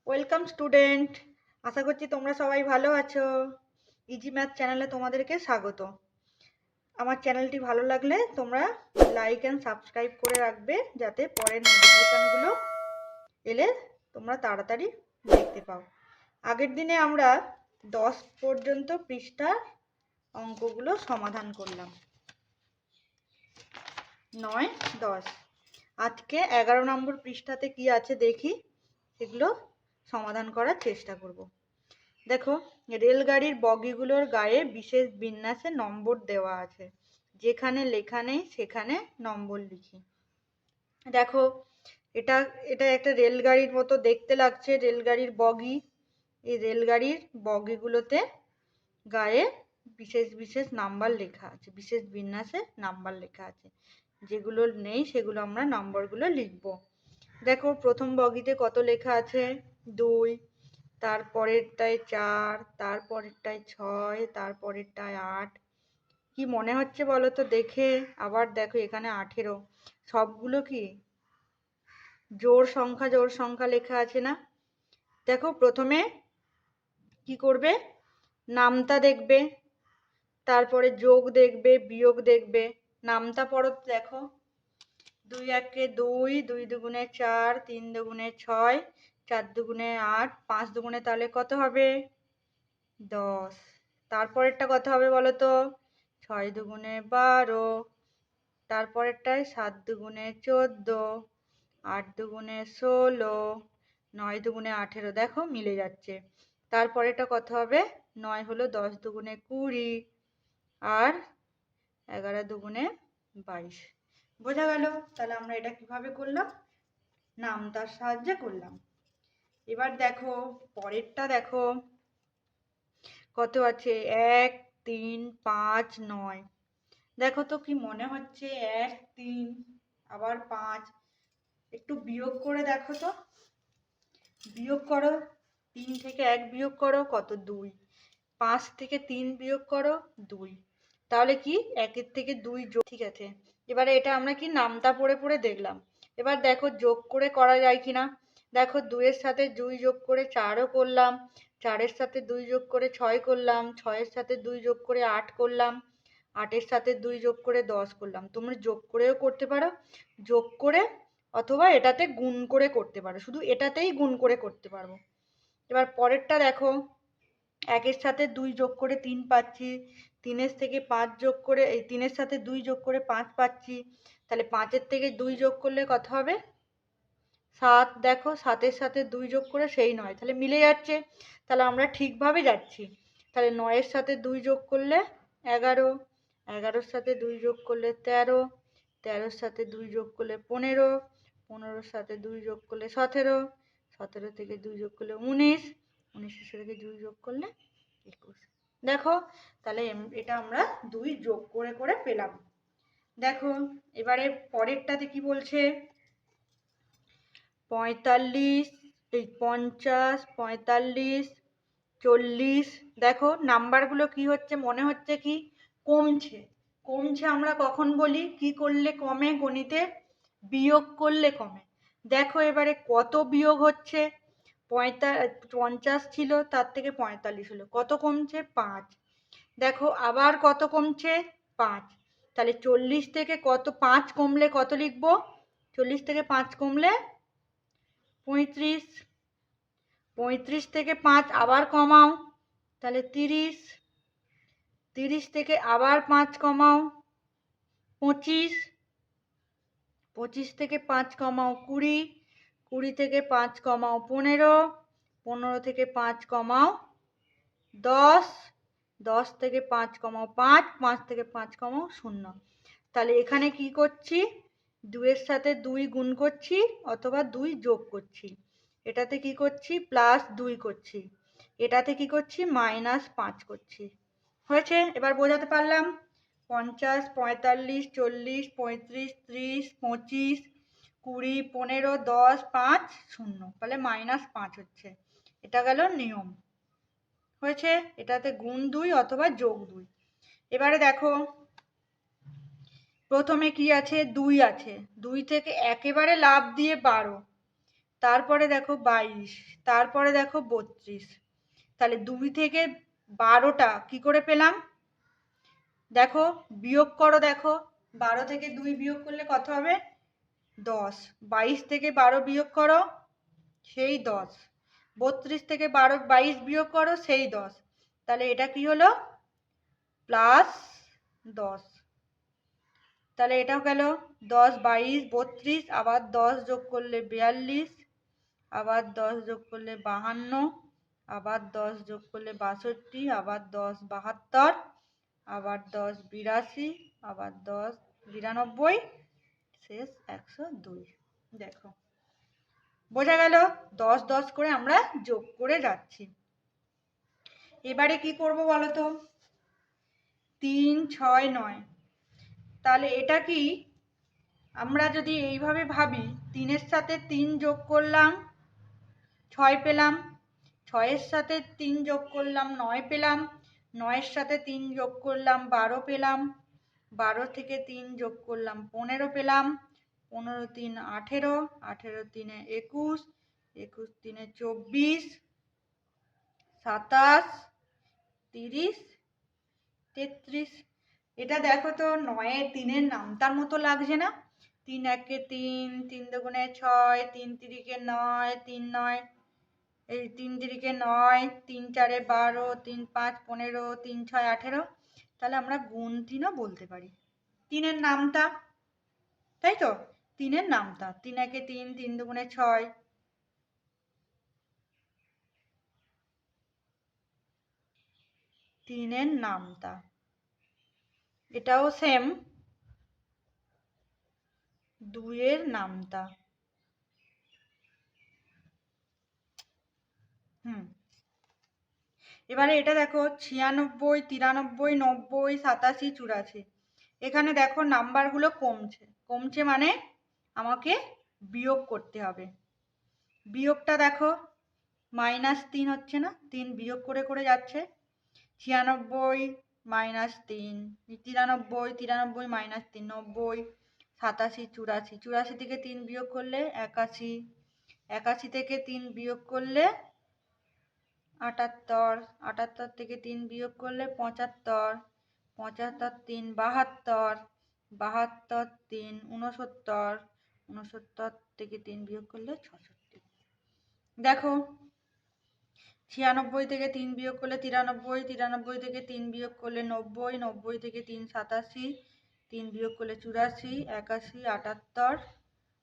Welcome student. আশা করছি তোমরা সবাই ভালো আছো। ইজি ম্যাথ চ্যানেলে তোমাদেরকে স্বাগত। আমার চ্যানেলটি ভালো লাগলে তোমরা লাইক অ্যান্ড সাবস্ক্রাইব করে রাখবে, যাতে পরের নোটিফিকেশানগুলো এলে তোমরা তাড়াতাড়ি দেখতে পাও। আগের দিনে আমরা 10 পর্যন্ত পৃষ্ঠার অঙ্কগুলো সমাধান করলাম, 9, 10। আজকে 11 নম্বর পৃষ্ঠাতে কি আছে দেখি, সেগুলো সমাধান করার চেষ্টা করব। দেখো, রেলগাড়ির বগিগুলোর গায়ে বিশেষ বিন্যাসে নম্বর দেওয়া আছে, যেখানে লেখা নেই সেখানে নম্বর লিখি। দেখো, এটা এটা একটা রেলগাড়ির মতো দেখতে লাগছে, রেলগাড়ির বগি। এই রেলগাড়ির বগিগুলোতে গায়ে বিশেষ বিশেষ নাম্বার লেখা আছে, বিশেষ বিন্যাসে নাম্বার লেখা আছে। যেগুলো নেই সেগুলো আমরা নম্বরগুলো লিখব। দেখো, প্রথম বগিতে কত লেখা আছে? 2, তারপরেরটায় 4, তারপরেরটায় 6, তারপরেরটায় 8। কি মনে হচ্ছে বলো তো দেখে? আবার দেখো, এখানে 18। সবগুলো কি জোড় সংখ্যা লেখা আছে না? দেখো, প্রথমে কি করবে? নামতা দেখবে, তারপরে যোগ দেখবে, বিয়োগ দেখবে। নামতা পড়ো। দেখো, 2 একে 2, 2 দুগুণে 4, 3 দুগুণে 6, 4 দুগুণে 8, 5 দুগুণে তাহলে কত হবে? 10। তারপরেরটা কত হবে বলো তো? 6 দুগুণে 12, তারপরেরটায় 7 দুগুণে 14, 8 দুগুণে 16, 9 দুগুণে 18। দেখো, মিলে যাচ্ছে। তারপরেরটা কত হবে? 9 হলো 10 দুগুণে 20, আর 11 দুগুণে 22। বোঝা গেল? তাহলে আমরা এটা কিভাবে করলাম? নামতার সাহায্যে করলাম। এবার দেখো, পরেরটা দেখো কত আছে? 1, 3, 5, 9। দেখো তো, কি মনে হচ্ছে? 1, 3, আবার 5। একটু বিয়োগ করে দেখো তো। বিয়োগ করো, 3 থেকে 1 বিয়োগ করো, কত? 2। 5 থেকে 3 বিয়োগ করো, 2। তাহলে কি 1-এর থেকে 2 যোগ। ঠিক আছে, এবারে এটা আমরা কি নামতা পড়ে পড়ে দেখলাম। এবার দেখো, যোগ করে করা যায় কিনা। দেখো, 2-এর সাথে 2 যোগ করে 4ও করলাম, 4-এর সাথে 2 যোগ করে 6 করলাম, 6-এর সাথে 2 যোগ করে 8 করলাম, 8-এর সাথে 2 যোগ করে 10 করলাম। তোমরা যোগ করেও করতে পারো, যোগ করে অথবা এটাতে গুণ করে করতে পারো। শুধু এটাতেই গুণ করে করতে পারবো। এবার পরেরটা দেখো, 1-এর সাথে 2 যোগ করে 3 পাচ্ছি, 3-এর থেকে 5 যোগ করে, এই 3-এর সাথে 2 যোগ করে 5 পাচ্ছি। তাহলে 5-এর থেকে 2 যোগ করলে কত হবে? 7। দেখো, 7-এর সাথে 2 যোগ করে সেই 9। তাহলে মিলে যাচ্ছে, তাহলে আমরা ঠিকভাবে যাচ্ছি। তাহলে 9-এর সাথে 2 যোগ করলে 11, 11-এর সাথে 2 যোগ করলে 13, 13-এর সাথে 2 যোগ করলে 15, 15-এর সাথে 2 যোগ করলে 17, 17 থেকে 2 যোগ করলে 19, 19-এর সাথে 2 যোগ করলে 21। দেখো, তাহলে এটা আমরা 2 যোগ করে করে পেলাম। দেখো, এবারে পরেরটাতে কি বলছে? 45, এই 50, 45, 40। দেখো, নাম্বারগুলো কি হচ্ছে? মনে হচ্ছে কি কমছে। কমছে আমরা কখন বলি? কি করলে কমে গণিতে? বিয়োগ করলে কমে। দেখো, এবারে কত বিয়োগ হচ্ছে? 50 ছিল, তার থেকে 45 হলো, কত কমছে? 5। দেখো, আবার কত কমছে? 5। তাহলে 40 থেকে কত 5 কমলে কত লিখবো? 40 থেকে 5 কমলে 35। 35 থেকে 5 আবার কমাও, তাহলে 30। 30 থেকে আবার 5 কমাও, 25। 25 থেকে 5 কমাও, 20। 20 থেকে 5 কমাও, 15। 15 থেকে 5 কমাও, 10। 10 থেকে 5 কমাও 5, 5 থেকে 5 কমাও 0। তাহলে এখানে কি করছি? 2-এর সাথে 2 গুণ করছি অথবা 2 যোগ করছি। এটাতে কি করছি? +2 করছি। এটাতে কি করছি? -5 করছি। হয়েছে? এবার বোঝাতে পারলাম? 50, 45, 40, 35, 30, 25, 20, 15, 10, 5, 0। তাহলে -5 হচ্ছে। এটা গেল নিয়ম। হয়েছে? এটাতে গুণ 2 অথবা যোগ 2। এবারে দেখো, প্রথমে কি আছে? 2 আছে। 2 থেকে একেবারে লাফ দিয়ে 12। তারপরে দেখো 22, তারপরে দেখো 32। তাহলে 2 থেকে 12টা কি করে পেলাম? দেখো বিয়োগ করো, দেখো 12 থেকে 2 বিয়োগ করলে কত হবে? 10। 22 থেকে 12 বিয়োগ করো, সেই 10। 32 থেকে 22 বিয়োগ করো, সেই 10। তাহলে এটা কি হলো? +10। তাহলে এটাও গেল 10, 22, 32, আবার 10 যোগ করলে 42, আবার 10 যোগ করলে 52, আবার 10 যোগ করলে 62, আবার 10 72, আবার 10 82, আবার 10 92, শেষ 102। দেখো বোঝা গেল? 10 10 করে আমরা যোগ করে যাচ্ছি। এবারে কি করব বলো তো? 3 6 9। তাহলে এটা কি, আমরা যদি এইভাবে ভাবি, 3-এর সাথে 3 যোগ করলাম 6 পেলাম, 6-এর সাথে 3 যোগ করলাম 9 পেলাম, 9-এর সাথে 3 যোগ করলাম 12 পেলাম, 12 থেকে 3 যোগ করলাম 15 পেলাম, 15 3 18, 18 3 21, 21 3 24, 27, 30, 33। এটা দেখো তো 9-এর 3-এর নামতার মতো লাগছে না? 3 1 3, 3 2 6, 3 3 9, 3 9, এই 3 3 9, 3 4 12, 3 5 15, 3 6 18। তাহলে আমরা গুণ 3ও বলতে পারি। 3-এর নামতা, তাই তো? 3-এর নামতা, 3 1 3, 3 2 6, 3-এর নামতা। এটাও সেম, 2-এর নামতা। এবারে এটা দেখো 96, 93, 90, 87, 84। এখানে দেখো নাম্বারগুলো কমছে, কমছে মানে আমাকে বিয়োগ করতে হবে। বিয়োগটা দেখো -3 হচ্ছে না? 3 বিয়োগ করে করে যাচ্ছে। 96 -3, 93, 93 -3, 90, 87, 84। 84 থেকে 3 বিয়োগ করলে 81, 81 থেকে 3 বিয়োগ করলে 78, 78 থেকে 3 বিয়োগ করলে 75, 75 3 72, 72 3 69, 69 থেকে 3 বিয়োগ করলে 66। দেখো 96 থেকে 3 বিয়োগ করলে 93, 93 থেকে 3 বিয়োগ করলে 90, 90 থেকে 3 87, 3 বিয়োগ করলে 84, 81, 78,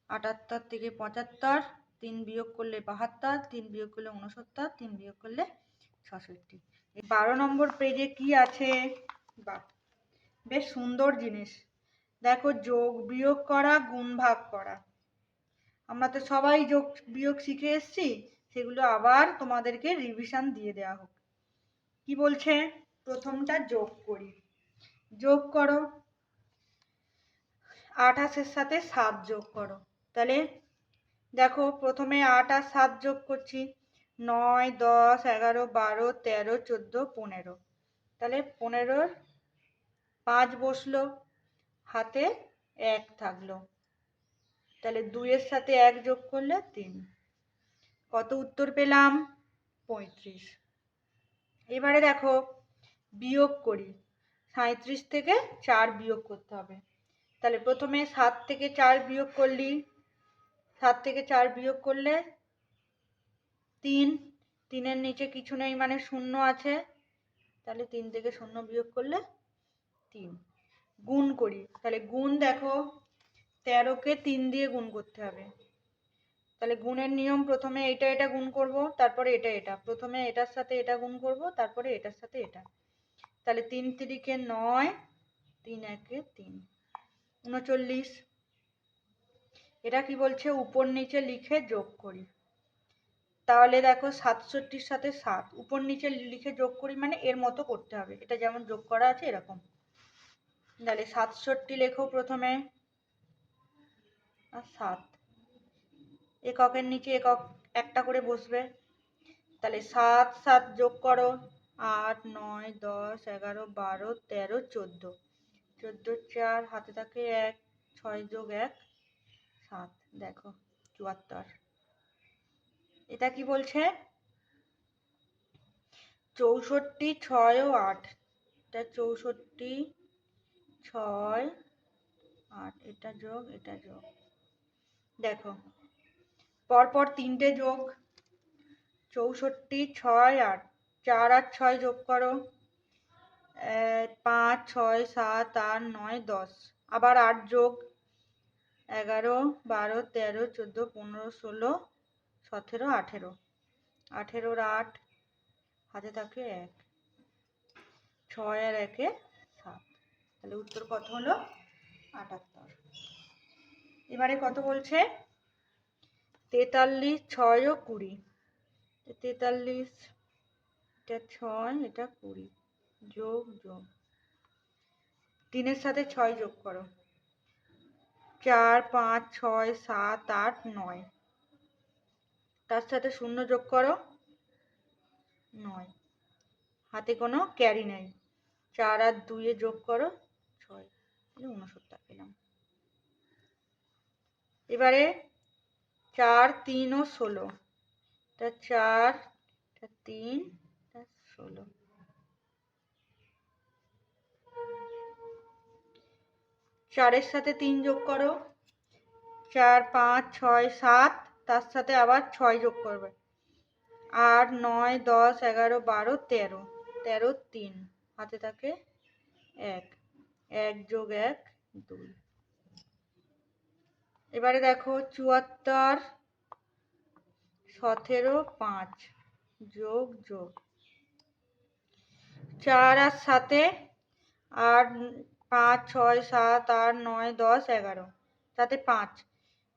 78 থেকে 75, 3 বিয়োগ করলে 72, 3 বিয়োগ করলে 69, 3 বিয়োগ করলে 66। 12 নম্বর পেজে কি আছে? বাহ, বেশ সুন্দর জিনিস। দেখো যোগ বিয়োগ করা, গুণ ভাগ করা। আমরা তো সবাই যোগ বিয়োগ শিখে এসেছি, সেগুলো আবার তোমাদেরকে রিভিশন দিয়ে দেওয়া হোক। কি বলছে? প্রথমটা যোগ করি। যোগ করো, 28-এর সাথে 7 যোগ করো। তাহলে দেখো প্রথমে 8 আর 7 যোগ করছি, 9 10 11 12 13 14 15। তাহলে 15-র 5 বসলো, হাতে 1 থাকলো। তাহলে 2-এর সাথে 1 যোগ করলে 3। কত উত্তর পেলাম? 35। এবারে দেখো বিয়োগ করি, 37 থেকে 4 বিয়োগ করতে হবে। তাহলে প্রথমে 7 থেকে 4 বিয়োগ করলি, 7 থেকে 4 বিয়োগ করলে 3, 3-এর নিচে কিছু নেই মানে 0 আছে। তাহলে 3 থেকে 0 বিয়োগ করলে 3। গুণ করি, তাহলে গুণ দেখো 13-কে 3 দিয়ে গুণ করতে হবে। তাহলে গুণের নিয়ম, প্রথমে এটা এটা গুণ করব, তারপরে এটা এটা, প্রথমে এটার সাথে এটা গুণ করব, তারপরে এটার সাথে এটা। তাহলে 3 3-কে 9, 3 1-এ 3, 39। এটা কি বলছে? উপর নিচে লিখে যোগ করি। তাহলে দেখো 67-র সাথে 7 উপর নিচে লিখে যোগ করি মানে এর মতো করতে হবে, এটা যেমন যোগ করা আছে এরকম। তাহলে 67 লেখো প্রথমে, আর 7 এককের নিচে একক একটা করে বসবে। তাহলে 7 7 যোগ করো, 8 9 10 11 12 13 14, 14 4 হাতে থাকে 1, 6 যোগ 1 7। দেখো 74। এটা কি বলছে? 64, 6 ও 8। এটা 64, 6, 8, এটা যোগ এটা যোগ। দেখো পরপর তিনটে যোগ, 64, 6, 8, 4 আর 6 যোগ করো, 5, 6, 7, 8, 9, 10। আবার 8 যোগ, 11, 12, 13, 14, 15, 16, 17, 18। 18 আর 8, হাতে থাকে 1, 6 আর 1 7। তাহলে উত্তর কত হলো? 78। এবারে কত বলছে? 43, 6 ও 20। 43, এটা 6, এটা 20, যোগ যোগ। 3 এর সাথে 6 যোগ করো, 4, 5, 6, 7, 8, 9। তার সাথে 0 যোগ করো, 9। হাতে কোনো ক্যারি নেই। 4 আর 2 এ যোগ করো, 6, 69 পেলাম। এবারে 4, 3 ও 16। এটা 4, এটা 3, এটা 16। 4 এর সাথে 3 যোগ করো, 4, 5, 6, 7। তার সাথে আবার 6 যোগ করবে, 8, 9, 10, 11, 12, 13। 13, 3, হাতে থাকে 1, 1 যোগ 1, 2। এবারে দেখো 74, 17, 5, যোগ যোগ। 4 আর 7, 8, 5, 6, 7, 8, 9, 10, 11। তাতে 5,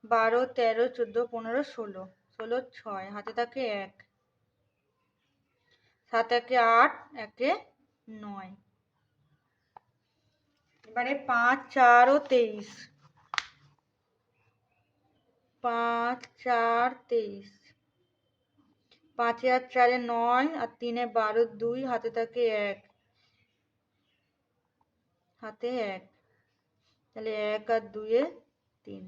12, 13, 14, 15, 16। 16, 6, হাতে থাকে 1, 7 একে 8, 1 9। এবারে 5, 4 ও 23। 5, 4, 23। 5 আর 4 9, আর 3 12, 2, হাতে থাকে 1, হাতে 1। তাহলে 1 আর 2 3।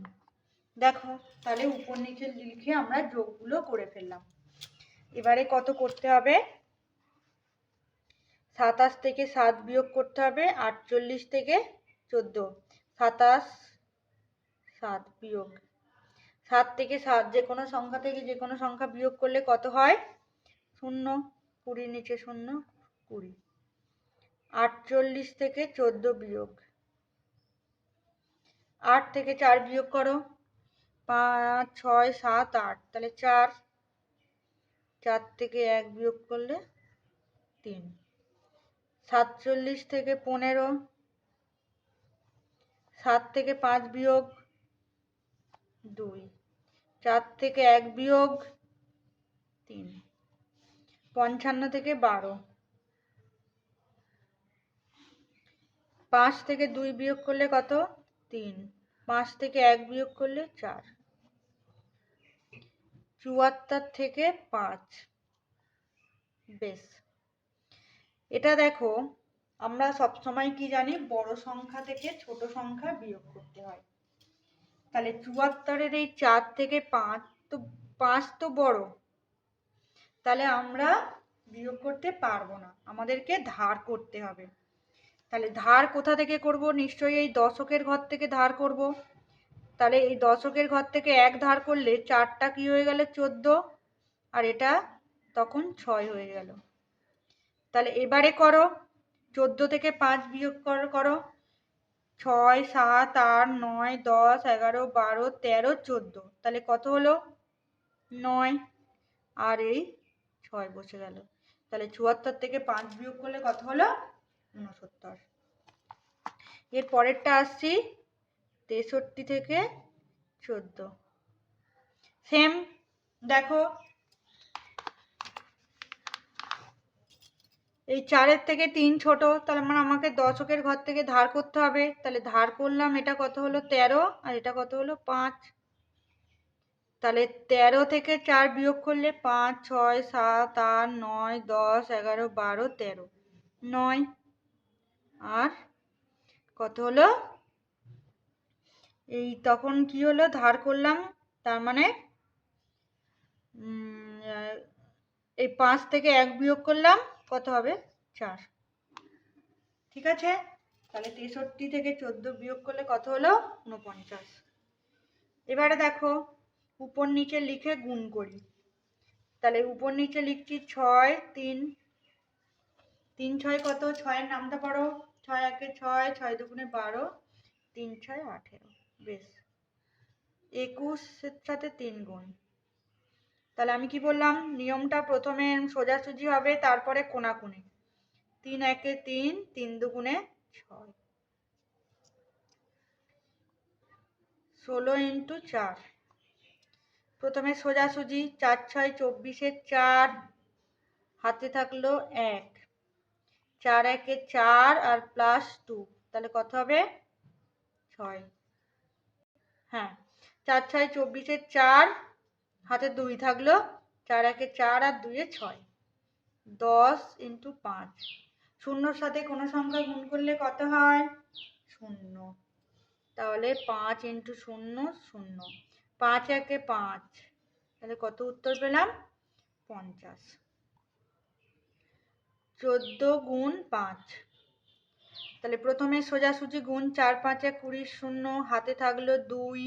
দেখো তাহলে উপর নিচে লিখে আমরা যোগগুলো করে ফেললাম। এবারে কত করতে হবে? 27 থেকে 7 বিয়োগ করতে হবে, 48 থেকে 14। 27, 7 বিয়োগ। 7 থেকে 7 যে কোনো সংখ্যা থেকে যে কোনো সংখ্যা বিয়োগ করলে কত হয়? 0। 20 নিচে 0, 20। 48 থেকে 14 বিয়োগ। 8 থেকে 4 বিয়োগ করো, 5, 6, 7, 8। তাহলে 4। 4 থেকে 1 বিয়োগ করলে 3। 47 থেকে 15। 7 থেকে 5 বিয়োগ 2। 4 থেকে 1 বিয়োগ 3। 55 থেকে 12। 5 থেকে 2 বিয়োগ করলে কত? 3। 5 থেকে 1 বিয়োগ করলে 4। 74 থেকে 5। বেশ, এটা দেখো আমরা সবসময় কি জানি, বড় সংখ্যা থেকে ছোট সংখ্যা বিয়োগ করতে হয়। তাহলে 74-এর এই 4 থেকে 5, তো 5 তো বড়, তাহলে আমরা বিয়োগ করতে পারবো না, আমাদেরকে ধার করতে হবে। তাহলে ধার কোথা থেকে করব? নিশ্চয়ই এই দশকের ঘর থেকে ধার করব। তাহলে এই দশকের ঘর থেকে 1 ধার করলে 4টা কি হয়ে গেল? 14। আর এটা তখন 6 হয়ে গেল। তাহলে এবারে করো, 14 থেকে 5 বিয়োগ করো। 6, 7, 8, 9, 10, 11, 12, 13, 14। তাহলে কত হলো? 9। আর এই 6 বসে গেল। তাহলে 74 থেকে 5 বিয়োগ করলে কত হলো? 69। এর পরেরটা আসছি 63 থেকে 14। সেম। দেখো এই 4-এর থেকে 3 ছোট, তাহলে মানে আমাকে দশকের ঘর থেকে ধার করতে হবে। তাহলে ধার করলাম, এটা কত হলো? 13। আর এটা কত হলো? 5। তাহলে 13 থেকে 4 বিয়োগ করলে 5, 6, 7, 8, 9, 10, 11, 12, 13। 9। আর কত হলো? এই তখন কি হলো? ধার করলাম, তার মানে এই 5 থেকে 1 বিয়োগ করলাম, কত হবে? 4। ঠিক আছে, তাহলে 63 থেকে 14 বিয়োগ করলে কত হলো? 49। এবারে দেখো উপর নিচে লিখে গুণ করি। তাহলে উপর নিচে লিখছি 6 3 3 6 কত? 6 এর নামটা পড়ো। 6 একে 6, 6 দুগুণে 12, 3 6 18। বেশ, 21 এর সাথে 3 গুণ। তাহলে আমি কি বললাম? নিয়মটা প্রথমে সোজাসুজি হবে, তারপরে কোণাকুণি। 3 একে 3, 3 দুগুণে 6, 16 ইন্টু 4। প্রথমে সোজাসুজি, 4 6 24, 4 হাতে থাকলো 1, 4 একে 4 আর প্লাস 2, তাহলে কত হবে? 6। হ্যাঁ, 4 6 24, 4 হাতে 2 থাকলো, 4 একে 4 আর 2 এ 6, 10 ইন্টু 5। শূন্যর সাথে কোনো সংখ্যা গুণ করলে কত হয়? 0। তাহলে 5 ইন্টু 0 0, 5 একে 5, তাহলে কত উত্তর পেলাম? 50। 14 গুণ 5। তাহলে প্রথমে সোজাসুজি গুণ, 4 5 20, 0 হাতে থাকলো 2,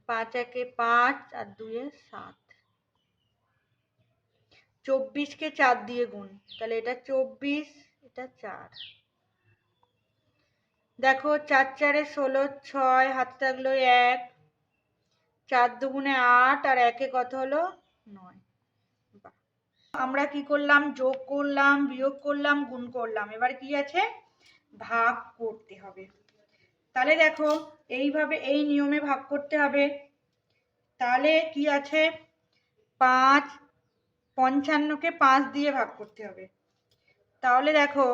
5 একে 5 আর 2 এ 7। 24 কে 4 দিয়ে গুণ, তাহলে এটা 24, এটা 4। দেখো 4 4 16, 6 হাতে থাকলো 1, 4 দুগুণে 8 আর 1 এ কত হলো? 9। আমরা কি করলাম? যোগ করলাম, বিয়োগ করলাম, গুণ করলাম। এবার কি আছে? ভাগ করতে হবে। তাহলে দেখো এইভাবে এই নিয়মে ভাগ করতে হবে। তাহলে কি আছে? 5 55কে 5 দিয়ে ভাগ করতে হবে। তাহলে দেখো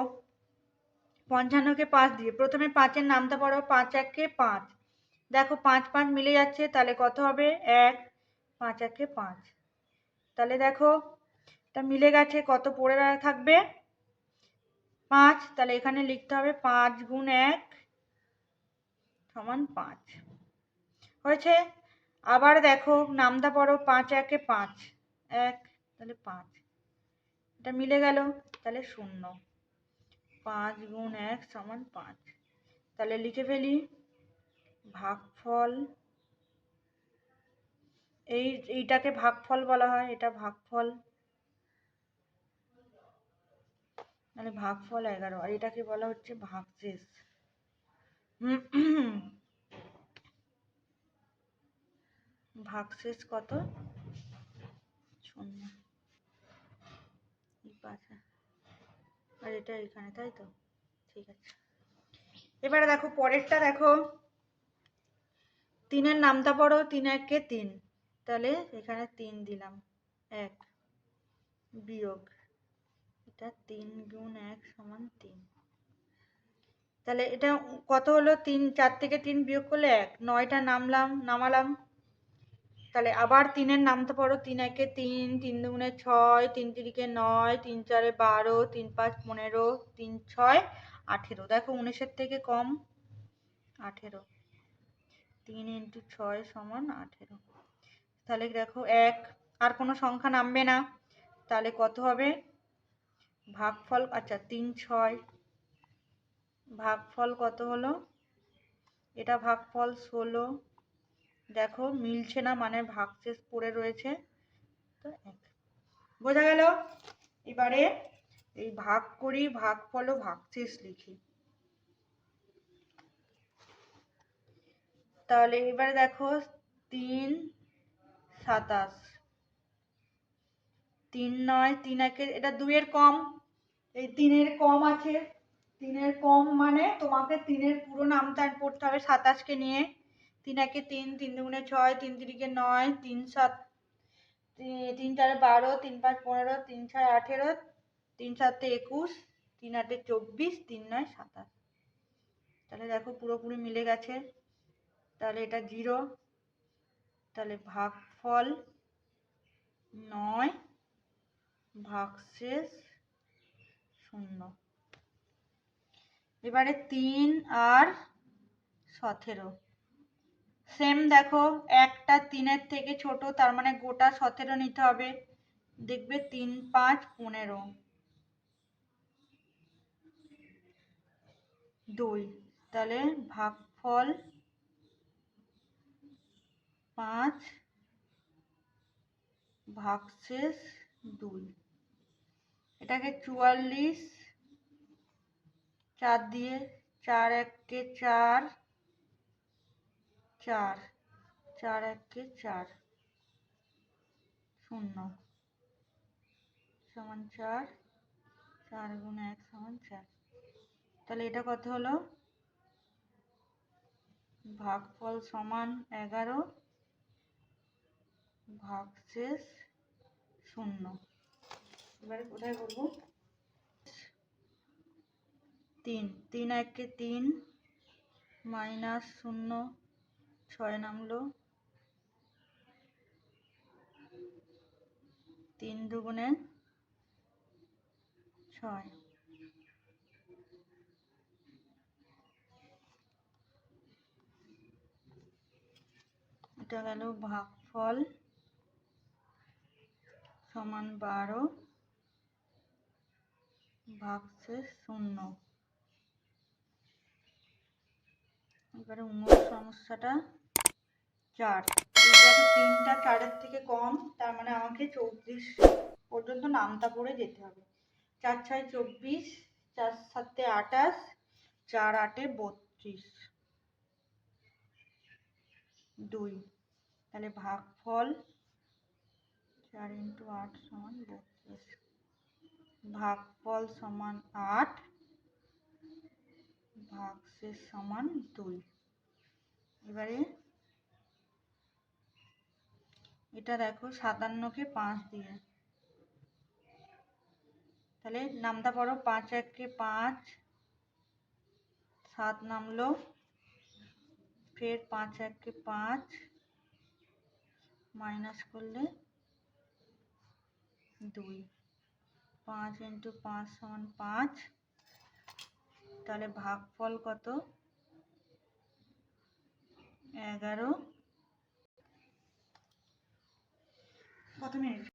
55কে 5 দিয়ে, প্রথমে 5 এর নামটা পড়ো। 5 একে 5, দেখো 5 5 মিলে যাচ্ছে, তাহলে কত হবে? 1, 5 একে 5। তাহলে দেখো এটা মিলে গেছে, কত পড়ে থাকবে? 5। তাহলে এখানে লিখতে হবে 5 গুণ 1 সমান 5। হয়েছে? আবার দেখো নামটা পড়ো। 5 একে 5, 1, তাহলে 5, এটা মিলে গেল, তাহলে 0। 5 গুণ 1 সমান 5। তাহলে লিখে ফেলি ভাগফল। এইটাকে ভাগফল বলা হয়, এটা ভাগফল। তাহলে ভাগফল 11, আর এটাকে বলা হচ্ছে ভাগশেষ। ভাগশেষ কত? 0। আর এটা এখানে, তাই তো? ঠিক আছে। এবারে দেখো পরেরটা দেখো, 3 এর নামটা পড়ো। 3 একে 3, তাহলে এখানে 3 দিলাম, 1 বিয়োগ, এটা 3 গুণ 1 সমান 3। তাহলে এটা কত হলো? 3, 4 থেকে 3 বিয়োগ করলে 1, 9টা নামালাম। তাহলে আবার 3 এর নামটা পড়ো। 3 একে 3, 3 দুগুণে 6, 3 তিরিকে 9, 3 4 12, 3 5 15, 3 6 18। দেখো 19-এর থেকে কম, 18। 3 ইন্টু 6 সমান 18। তাহলে দেখো 1, আর কোনো সংখ্যা নামবে না, তাহলে কত হবে? ভাগফল, আচ্ছা 3 6, ভাগফল কত হলো? এটা ভাগফল 16। দেখো মিলছে না, মানে ভাগশেষ পড়ে রয়েছে, তো 1। বোঝা গেল? এবারে এই ভাগ করি, ভাগফল ও ভাগশেষ লিখি। তাহলে এবারে দেখো 3 27, 3 9, 3 একে, এটা 2 এর কম, এই 3 এর কম আছে। 3 এর কম মানে তোমাকে 3 এর পুরো নামটা পড়তে হবে 27কে নিয়ে। 3 একে 3, 3 দুগুণে 6, 3 তিরিকে 9, 3 7, 3 4 12, 3 5 15, 3 6 18, 3 7 21, 3 8 24, 3 9 27। তাহলে দেখো পুরোপুরি মিলে গেছে, তাহলে এটা 0। তাহলে ভাগফল 9, ভাগশেষ 0। এবারে 3 আর 17, সেম দেখো, একটা 3-এর থেকে ছোট, তার মানে গোটা 17 নিতে হবে। দেখবে 3 5 15, 2, তাহলে ভাগফল 5 ভাগশেষ 2। এটাকে 44, 4 দিয়ে, 4 1 4, 4 4 1 4, 0 সমান 4, 4 গুণ 1 সমান 4। তাহলে এটা কত হলো? ভাগফল সমান 11 ভাগশেষ 0। এবারে কোথায় করবো? 3 3 1 3 মাইনাস 0, 6 নামলো, 3 দুগুণে 6। এটা গেল ভাগফল সমান 12 ভাগশেষ 0। এবারে 19 সমস্যাটা 4। দেখো 3টা 4-এর থেকে কম, তার মানে আমাকে 34 পর্যন্ত নামতা পড়ে যেতে হবে। 4 6 24, 4 7 28, 4 8 32, 2। তাহলে ভাগফল 4 × 8 সমান 32। ভাগফল সমান 8 ভাগশেষ সমান 2। এবারে এটা দেখো 57কে 5 দিয়ে, তাহলে নামতা পড়ো। 5 1 5, 7 নামলো, ফের 5 1 5, মাইনাস করলে 2। 5 × 5 সমান 5। তাহলে ভাগফল কত? 11। কত মিনিট?